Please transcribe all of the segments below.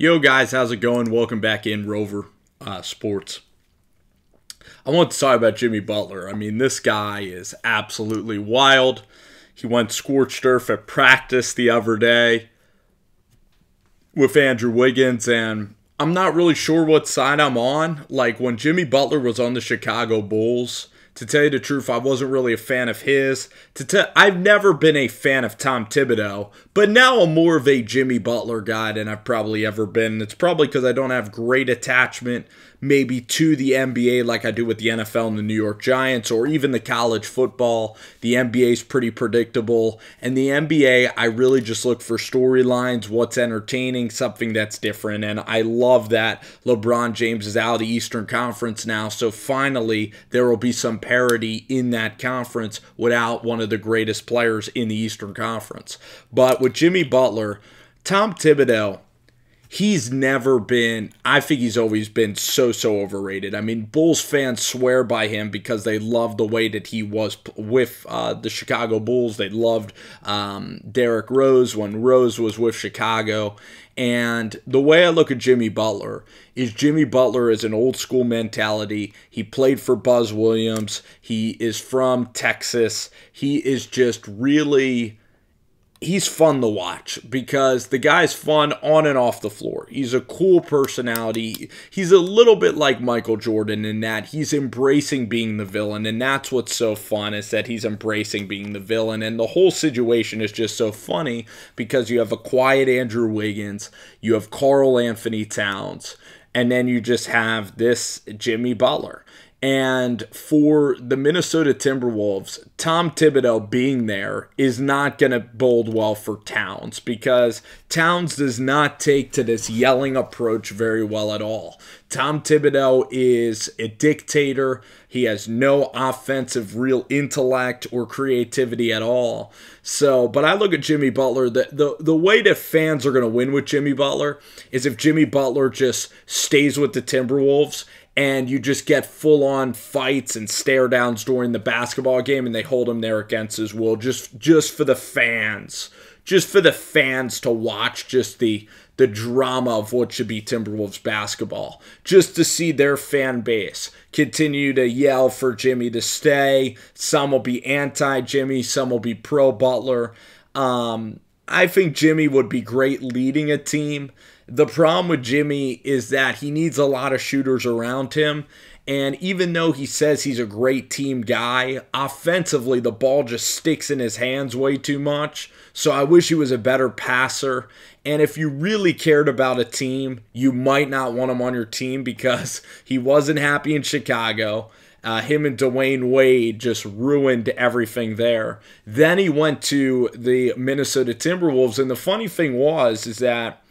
Yo guys, how's it going? Welcome back in Rover Sports. I want to talk about Jimmy Butler. I mean, this guy is absolutely wild. He went scorched earth at practice the other day with Andrew Wiggins, and I'm not really sure what side I'm on. Like, when Jimmy Butler was on the Chicago Bulls, to tell you the truth, I wasn't really a fan of his. I've never been a fan of Tom Thibodeau, but now I'm more of a Jimmy Butler guy than I've probably ever been. It's probably because I don't have great attachment maybe to the NBA like I do with the NFL and the New York Giants, or even the college football. The NBA is pretty predictable, and the NBA, I really just look for storylines, what's entertaining, something that's different, and I love that LeBron James is out of the Eastern Conference now, so finally there will be some parity in that conference without one of the greatest players in the Eastern Conference. But with Jimmy Butler, Tom Thibodeau, he's never been, I think he's always been so overrated. I mean, Bulls fans swear by him because they love the way that he was with the Chicago Bulls. They loved Derrick Rose when Rose was with Chicago. And the way I look at Jimmy Butler is an old school mentality. He played for Buzz Williams. He is from Texas. He is just really, he's fun to watch because the guy's fun on and off the floor. He's a cool personality. He's a little bit like Michael Jordan in that he's embracing being the villain, and that's what's so fun, is that he's embracing being the villain. And the whole situation is just so funny because you have a quiet Andrew Wiggins, you have Karl Anthony Towns, and then you just have this Jimmy Butler. And for the Minnesota Timberwolves, Tom Thibodeau being there is not going to bode well for Towns, because Towns does not take to this yelling approach very well at all. Tom Thibodeau is a dictator. He has no offensive real intellect or creativity at all. So, but I look at Jimmy Butler, the way that fans are going to win with Jimmy Butler is if Jimmy Butler just stays with the Timberwolves and you just get full-on fights and stare-downs during the basketball game, and they hold him there against his will, just for the fans. Just for the fans to watch just the drama of what should be Timberwolves basketball. Just to see their fan base continue to yell for Jimmy to stay. Some will be anti-Jimmy, some will be pro-Butler. I think Jimmy would be great leading a team. The problem with Jimmy is that he needs a lot of shooters around him. And even though he says he's a great team guy, offensively the ball just sticks in his hands way too much. So I wish he was a better passer. And if you really cared about a team, you might not want him on your team because he wasn't happy in Chicago. Him and Dwayne Wade just ruined everything there. Then he went to the Minnesota Timberwolves, and the funny thing is that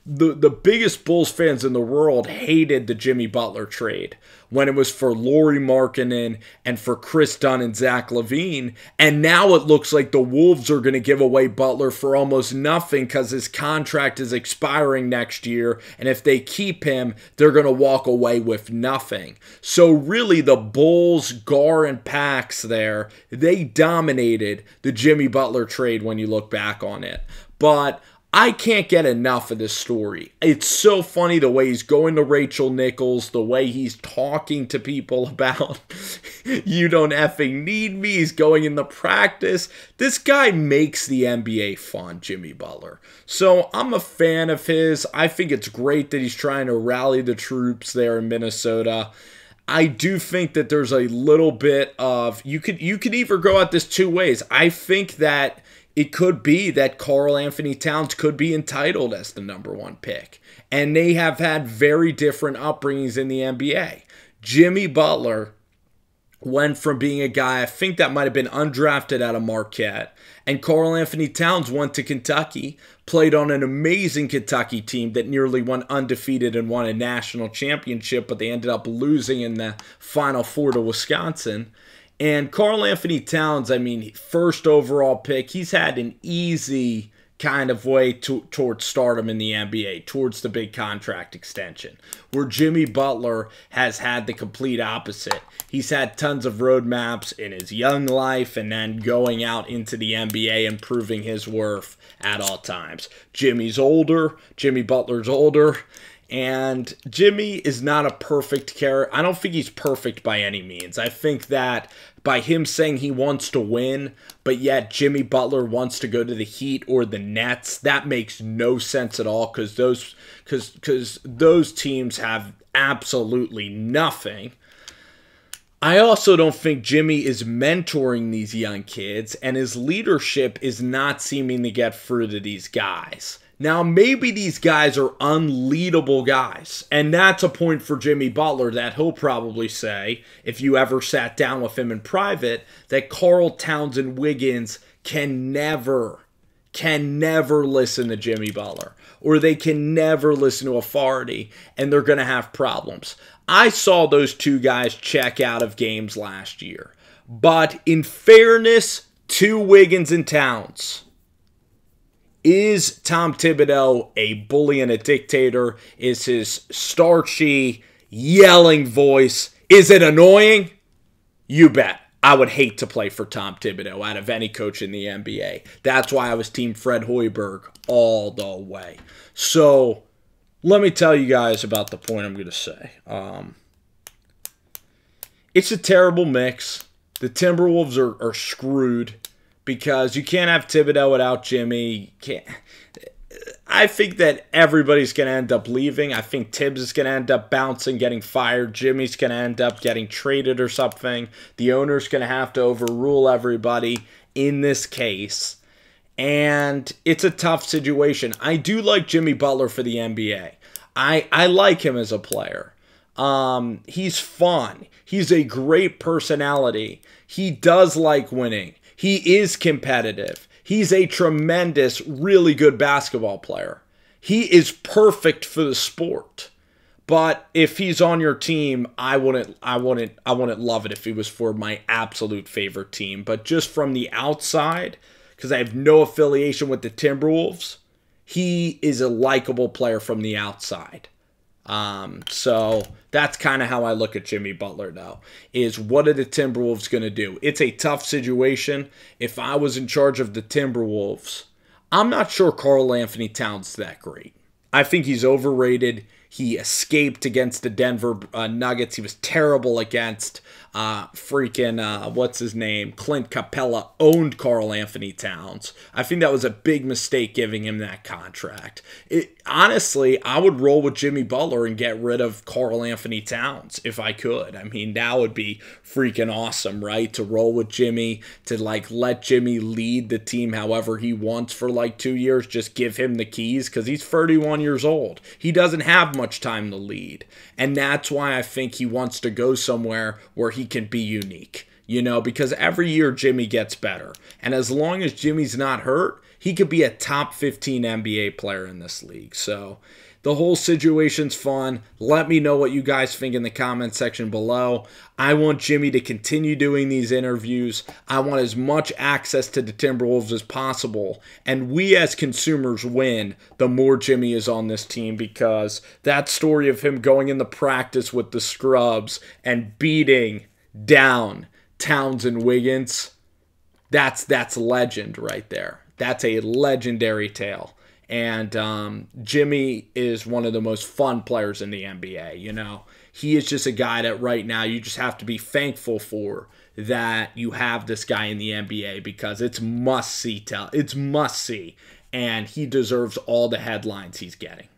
the biggest Bulls fans in the world hated the Jimmy Butler trade when it was for Lauri Markkanen and for Chris Dunn and Zach LaVine. And now it looks like the Wolves are going to give away Butler for almost nothing because his contract is expiring next year. And if they keep him, they're going to walk away with nothing. So really the Bulls, Gar, and Pax there, they dominated the Jimmy Butler trade when you look back on it. But I can't get enough of this story. It's so funny the way he's going to Rachel Nichols, the way he's talking to people about, you don't effing need me. He's going in the practice. This guy makes the NBA fun, Jimmy Butler. So I'm a fan of his. I think it's great that he's trying to rally the troops there in Minnesota. I do think that there's a little bit of, you could either go at this two ways. I think that it could be that Karl Anthony Towns could be entitled as the #1 pick. And they have had very different upbringings in the NBA. Jimmy Butler went from being a guy, I think that might have been undrafted out of Marquette. And Karl Anthony Towns went to Kentucky, played on an amazing Kentucky team that nearly went undefeated and won a national championship, but they ended up losing in the Final Four to Wisconsin. And Karl Anthony Towns, I mean, first overall pick, he's had an easy kind of way towards stardom in the NBA, towards the big contract extension, where Jimmy Butler has had the complete opposite. He's had tons of roadmaps in his young life and then going out into the NBA and proving his worth at all times. Jimmy Butler's older, and Jimmy is not a perfect character. I don't think he's perfect by any means. I think that by him saying he wants to win, but yet Jimmy Butler wants to go to the Heat or the Nets, that makes no sense at all, because those teams have absolutely nothing. I also don't think Jimmy is mentoring these young kids, and his leadership is not seeming to get through to these guys. Now, maybe these guys are unleadable guys, and that's a point for Jimmy Butler that he'll probably say, if you ever sat down with him in private, that Karl Towns and Wiggins can never listen to Jimmy Butler, or they can never listen to authority, and they're going to have problems. I saw those two guys check out of games last year, but in fairness to Wiggins and Towns, is Tom Thibodeau a bully and a dictator? Is his starchy, yelling voice, is it annoying? You bet. I would hate to play for Tom Thibodeau out of any coach in the NBA. That's why I was Team Fred Hoiberg all the way. So, let me tell you guys about the point I'm going to say. It's a terrible mix. The Timberwolves are screwed, because you can't have Thibodeau without Jimmy. I think that everybody's going to end up leaving. I think Tibbs is going to end up bouncing, getting fired. Jimmy's going to end up getting traded or something. The owner's going to have to overrule everybody in this case. And it's a tough situation. I do like Jimmy Butler for the NBA. I like him as a player. He's fun. He's a great personality. He does like winning. He is competitive. He's a tremendous, really good basketball player. He is perfect for the sport. But if he's on your team, I wouldn't love it if he was for my absolute favorite team. But just from the outside, because I have no affiliation with the Timberwolves, he is a likable player from the outside. So that's kind of how I look at Jimmy Butler now, is what are the Timberwolves going to do? It's a tough situation. If I was in charge of the Timberwolves, I'm not sure Karl Anthony Towns is that great. I think he's overrated. He escaped against the Denver Nuggets. He was terrible against what's his name? Clint Capella owned Karl Anthony Towns. I think that was a big mistake giving him that contract. Honestly, I would roll with Jimmy Butler and get rid of Karl Anthony Towns if I could. I mean, that would be freaking awesome, right? To roll with Jimmy, to let Jimmy lead the team however he wants for 2 years. Just give him the keys, because he's 31 years old. He doesn't have much time to lead. And that's why I think he wants to go somewhere where he can be unique. Because every year Jimmy gets better. And as long as Jimmy's not hurt, he could be a top 15 NBA player in this league. So the whole situation's fun. Let me know what you guys think in the comment section below. I want Jimmy to continue doing these interviews. I want as much access to the Timberwolves as possible. And we as consumers win the more Jimmy is on this team, because that story of him going into practice with the scrubs and beating down Towns and Wiggins, that's legend right there. That's a legendary tale. And Jimmy is one of the most fun players in the NBA, He is just a guy that right now you just have to be thankful for that you have this guy in the NBA, because it's must-see. It's must-see. And he deserves all the headlines he's getting.